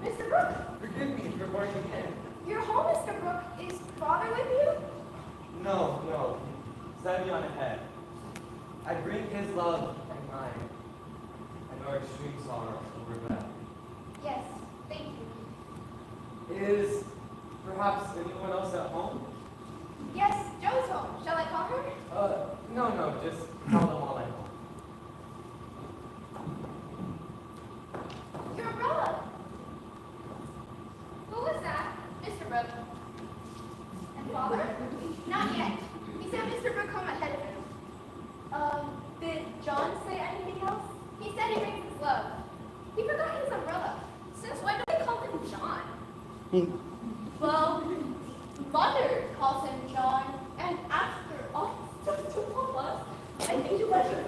Mr. Brooke, Forgive me for barging in. you're home, Mr. Brooke. Is father with you? No, no. Send me on ahead. I bring his love and mine, and our extreme sorrow over that. Yes, thank you. Is perhaps anyone else at home? Yes, Joe's home. Shall I call her? No, just tell them all I'm home. Your umbrella. Who was that? Mr. Brooke. And father? Not yet. He said Mr. Brooke come ahead of him. Did John say anything else? He said he brings his love. He forgot his umbrella. Since when do they call him John? Well, Mother calls him John, and after all, just to Papa, I think you better.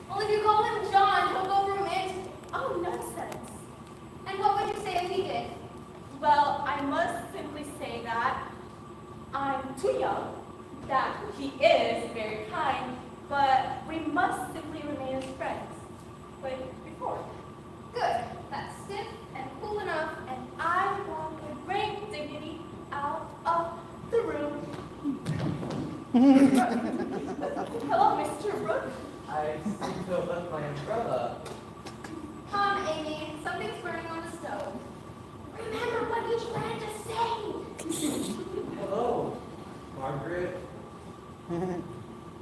Well, if you call him John, he'll go romantic. Oh, nonsense. And what would you say if he did? Well, I must simply say that I'm too young, that he is very kind, but we must simply remain as friends, like before. Good. That's stiff and cool enough, and I want to bring dignity out of the room. Hello, Mr. Brooke. I seem to have left my umbrella. Come, Amy. Something's burning on the stove. Remember what you planned to say. Hello, Margaret.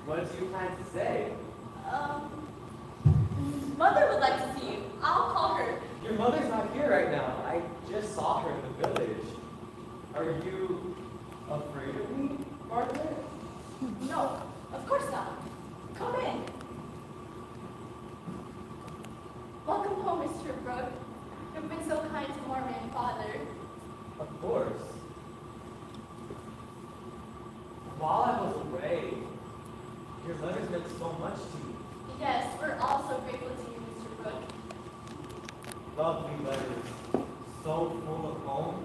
What do you plan to say? Mother would like to see you. I'll call her. Your mother's not here right now. I just saw her in the village. Are you afraid of me, Margaret? No, of course not. Come in. Welcome home, Mr. Brooke. You've been so kind to Mama and Father. Of course. While I was away, your letters meant so much to you. Yes, we're all so grateful to you, Mr. Brooke. Lovely letters, so full of home.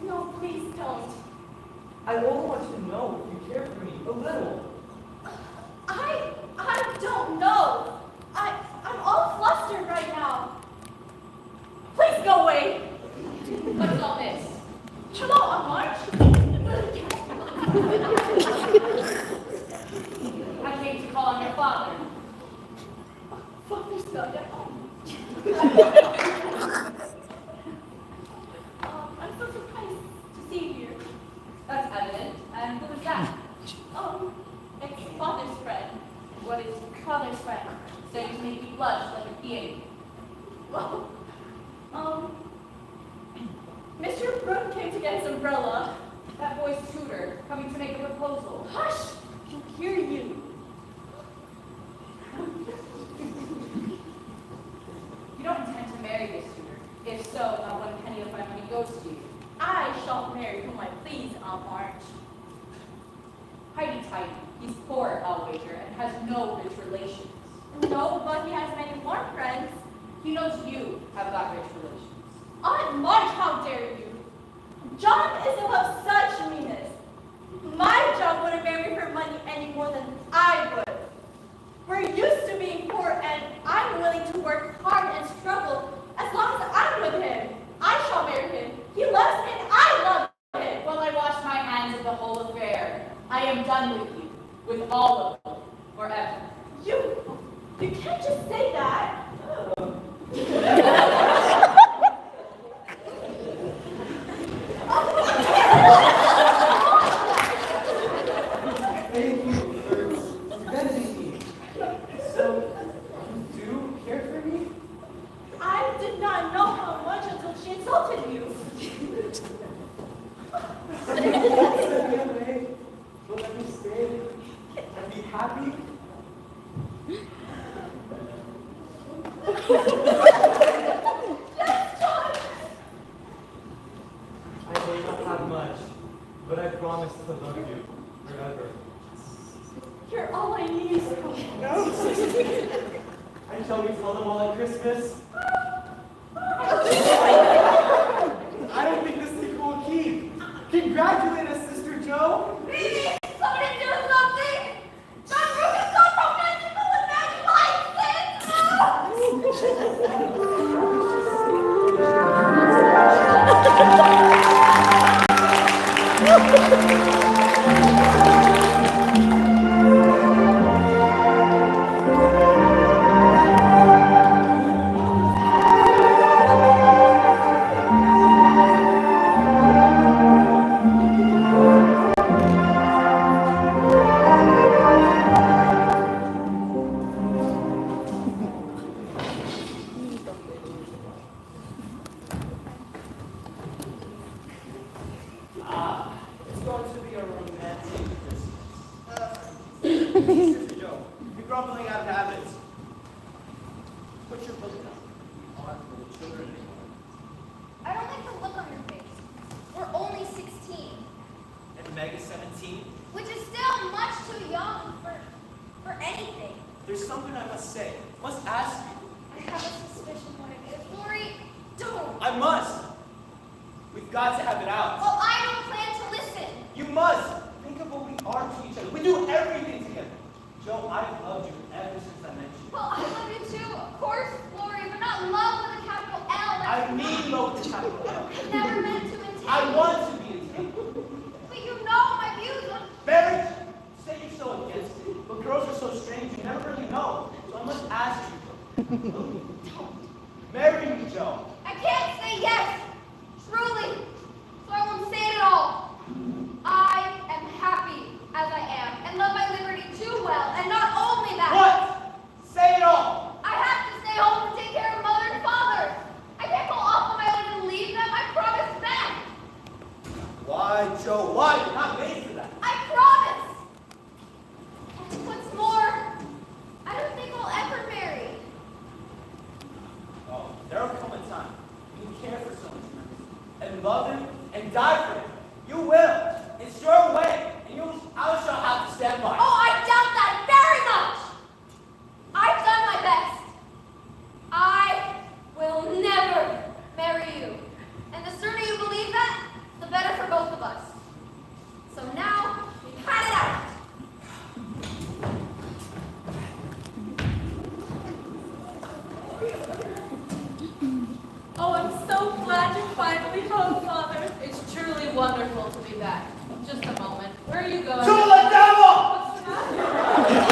No, please don't. I only want you to know if you care for me a little. I don't know. I'm all flustered right now. Please go away. What is all this? Hello, Aunt March. I came to call on your father. Father's not at home. I'm so surprised to see you here. That's evident. And who is that? It's father's friend. What is father's friend? So you make me blush like a peony. Well, Mr. Brooke came to get his umbrella. That boy's tutor, coming to make a proposal. Hush! He'll hear you. You don't intend to marry this tutor. If so, not one penny of my money goes to you. I shall marry whom I please, Aunt March. Tighty. He's poor, I'll wager, and has no rich relations. No, but he has many more friends. He knows you have got rich relations. Aunt March, how dare you? John is above such meanness. My John wouldn't marry for money any more than I would. We're used to being poor, and I'm willing to work hard and struggle as long as I'm with him. I shall marry him. He loves me, and I love him. Well, I wash my hands of the whole affair. I am done with you, with all of them, forever. You can't just say that. Thank you for preventing me. So, you do care for me? I did not know how much until she insulted you. Send me away, but let me stay and be happy. I may not have much, but I promise to love you forever. You're all I need. No! And shall we tell them all at Christmas? I don't think this secret will keep. Congratulate us, Sister Joe! Please, somebody do something! Sister Joe, you're grumbling out of habits. Put your book down. I'll ask for the children anymore. I don't like the look on your face. We're only 16, And Meg is 17. which is still much too young for anything. There's something I must say. Must ask you. I have a suspicion what it is. Lori, don't. I must. We've got to have it out. Well, I don't plan to listen. You must. Think of what we are to each other. We do everything together. Joe, I've loved you ever since I met you. Well, I love you too, of course, Lori, but not love with a capital L. I mean love with a capital L. I never meant to intend. I want to be entangled. But you know my views on... Marriage, say you're so against it, but girls are so strange, you never really know. So I must ask you. Don't. Marry me, Joe. I can't say yes. Truly. So I won't say it at all. I am happy as I am and love my liberty too well. And not only that. What? Say it all. I have to stay home to take care of mother and father. I can't go off on my own and leave them. I promise them. Why, Joe? Why? You're not made for that. I promise. And what's more, I don't think I'll ever marry. Oh, there'll come a time when you care for someone and love him and die for him. You will. It's your way, and I shall have to stand by. Oh, I doubt that very much. I've done my best. I will never marry you. And the sooner you believe that, the better for both of us. So now, we've had it out. Oh, I'm so glad you're finally home, Father. It's truly wonderful to be back. Just a moment. Where are you going? To the devil! What's the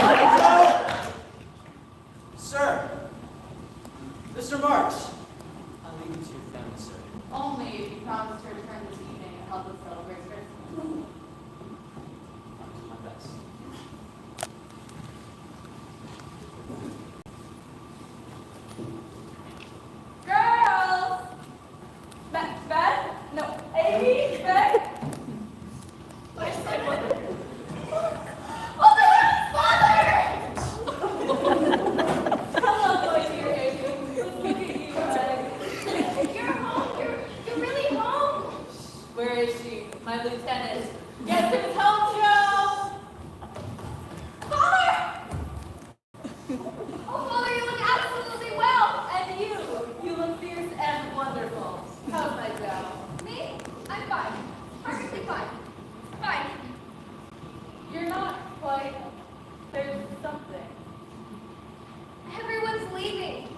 matter? Sir, Mr. March, I'll leave you to your family, sir. Only if you promise to return this evening and help us celebrate Christmas. I'll do my best. Girls! Beth? No, Amy? Beth? Hello, my dear Amy. Look at you, Meg. You're home. You're really home. Where is she? My lieutenant. Guess who's home, Joe? Father! Oh, Father, you look absolutely well. And you look fierce and wonderful. How's my Joe? Me? I'm fine. Perfectly fine. Fine. You're not quite. There's something. Everyone's leaving.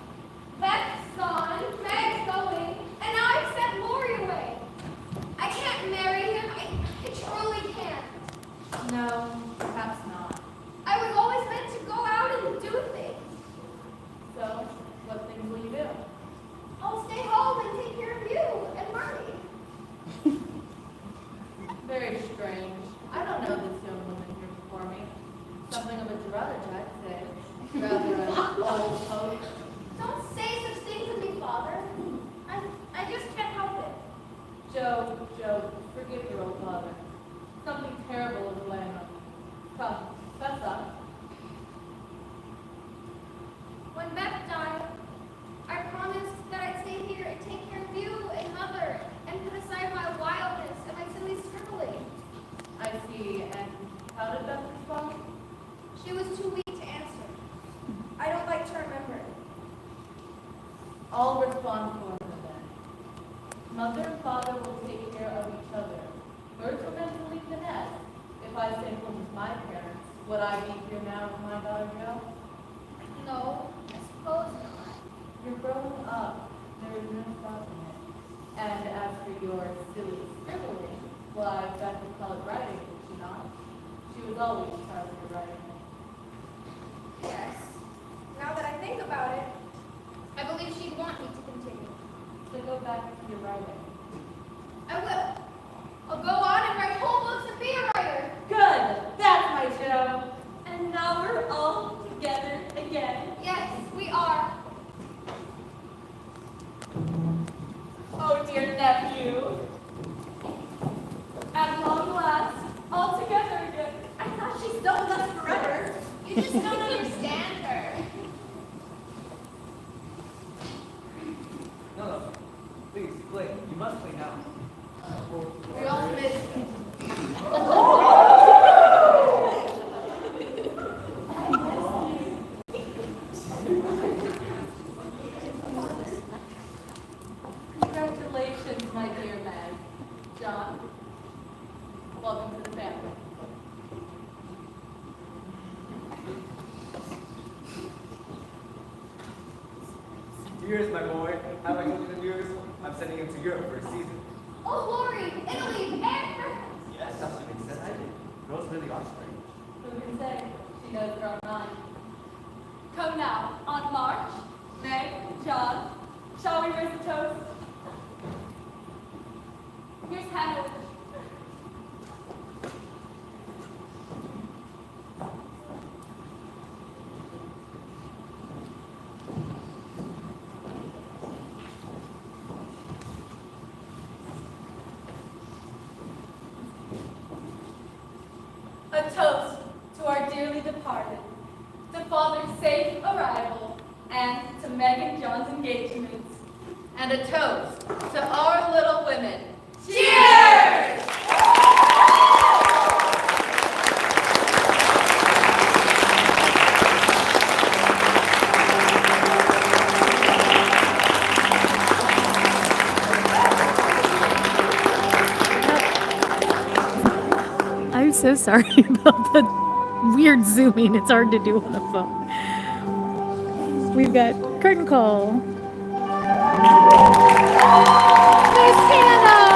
Beth's gone, Meg's going, and now I've sent Lori away. I can't marry him. I truly can't. No, perhaps not. I was always meant to go out and do things. So, what things will you do? I'll stay home and take care of you and Marty. Very strange. I don't know this young woman here before me. Something of a drudge, I'd say. Rather an old poke. Don't say such things to me, Father. I just can't help it. Joe, forgive your old father. Something terrible is weighing on you. Come, fess up. When Beth died, I promised that I'd stay here and take care of you and Mother and put aside my wildness and my silly scribbling. I see. And how did Beth respond? She was too weak to answer. I don't like to remember. I'll respond for her then. Mother and father will take care of each other. Birds are meant to leave the nest. If I stayed home with my parents, would I be here now with my daughter Joe? No, I suppose not. You're growing up. There is no stopping it. And as for your silly scribbling, why, Beth would call it writing, would she not? She was always proud of her writing. Yes. Now that I think about it, I believe she'd want me to continue. So go back to your writing. I will. I'll go on and write whole books and be a writer. Good! That's my Joe! And now we're all together again. Yes, we are. Oh, dear nephew. At long last, all together again. I thought she stole us forever. You just don't understand her. No, please, play. You must play now. We all miss Congratulations, my dear Meg. John, welcome to the family. Here's my boy. How I told you the news? I'm sending him to Europe for a season. Oh, glory, Italy, and Yes, that's what makes sense. I did. Girls really are strange. Who can say? She knows her own mind. Come now, on March, Meg, John, shall we raise a toast? Here's Hannah. A toast to our dearly departed, to Father's safe arrival, and to Meg and John's engagements. And a toast to our little women. Cheers! I'm so sorry about the weird zooming. It's hard to do on a phone. We've got curtain call. Miss Hannah!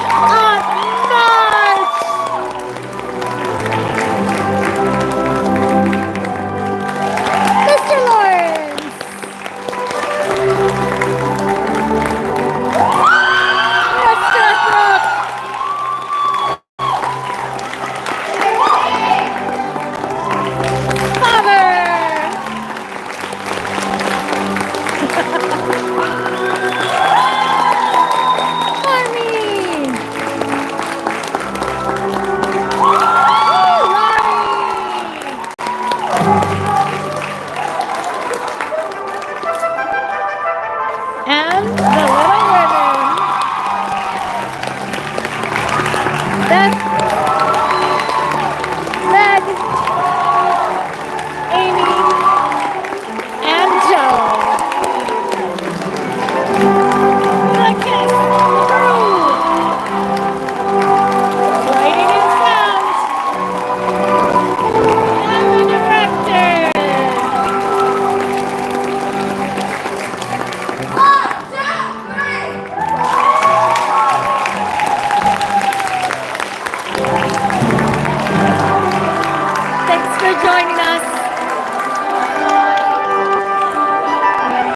Aunt March! Mr. Lawrence! Mr. Brooks! Father! Army! And the Little Women. That's